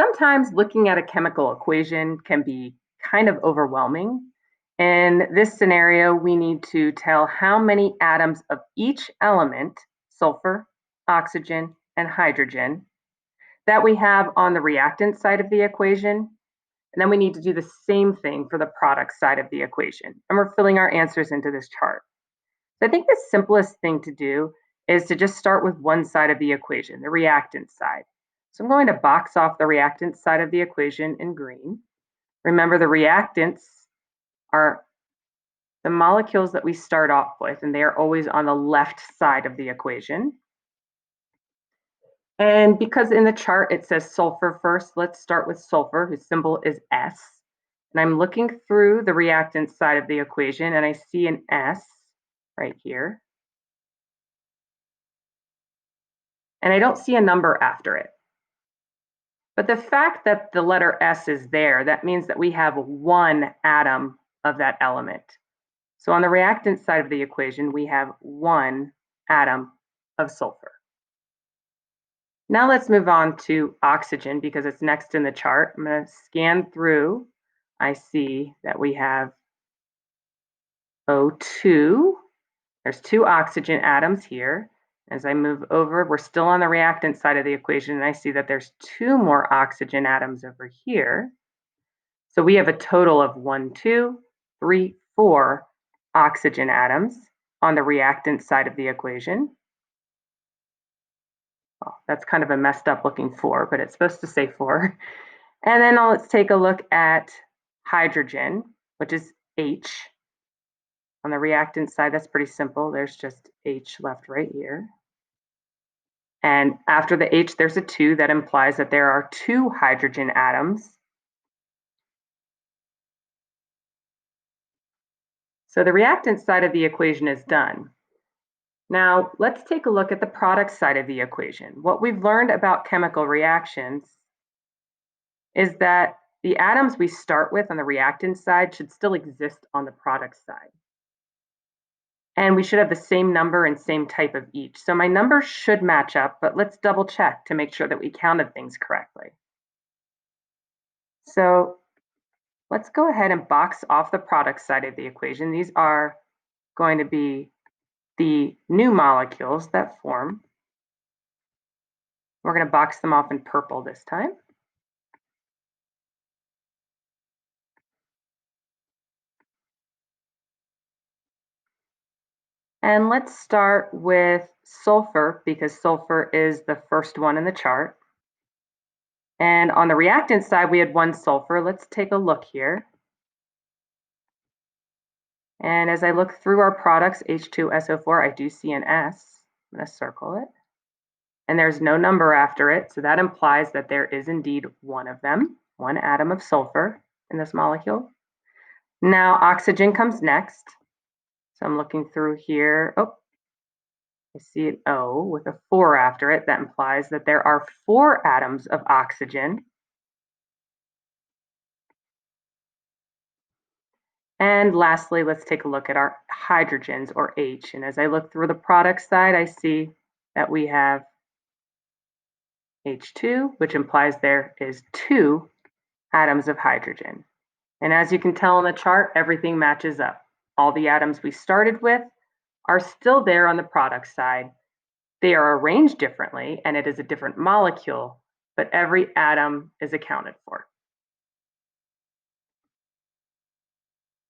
Sometimes looking at a chemical equation can be kind of overwhelming. In this scenario, we need to tell how many atoms of each element, sulfur, oxygen, and hydrogen, that we have on the reactant side of the equation. And then we need to do the same thing for the product side of the equation. And we're filling our answers into this chart. So I think the simplest thing to do is to just start with one side of the equation, the reactant side. So I'm going to box off the reactant side of the equation in green. Remember, the reactants are the molecules that we start off with, and they are always on the left side of the equation. And because in the chart it says sulfur first, let's start with sulfur, whose symbol is S. And I'm looking through the reactant side of the equation, and I see an S right here. And I don't see a number after it. But the fact that the letter S is there, that means that we have one atom of that element. So on the reactant side of the equation, we have one atom of sulfur. Now let's move on to oxygen because it's next in the chart. I'm going to scan through. I see that we have O2. There's two oxygen atoms here. As I move over, we're still on the reactant side of the equation, and I see that there's two more oxygen atoms over here. So we have a total of 1, 2, 3, 4 oxygen atoms on the reactant side of the equation. Well, that's kind of a messed up looking 4, but it's supposed to say 4. And then let's take a look at hydrogen, which is H. On the reactant side, that's pretty simple. There's just H left right here. And after the H, there's a 2 that implies that there are 2 hydrogen atoms. So the reactant side of the equation is done. Now, let's take a look at the product side of the equation. What we've learned about chemical reactions is that the atoms we start with on the reactant side should still exist on the product side. And we should have the same number and same type of each. So my numbers should match up, but let's double check to make sure that we counted things correctly. So let's go ahead and box off the product side of the equation. These are going to be the new molecules that form. We're going to box them off in purple this time. And let's start with sulfur because sulfur is the first one in the chart. And on the reactant side, we had one sulfur. Let's take a look here. And as I look through our products, H2SO4, I do see an S. I'm going to circle it. And there's no number after it, so that implies that there is indeed one of them, one atom of sulfur in this molecule. Now oxygen comes next. So I'm looking through here. Oh, I see an O with a 4 after it. That implies that there are 4 atoms of oxygen. And lastly, let's take a look at our hydrogens, or H. And as I look through the product side, I see that we have H2, which implies there is 2 atoms of hydrogen. And as you can tell in the chart, everything matches up. All the atoms we started with are still there on the product side. They are arranged differently, and it is a different molecule, but every atom is accounted for.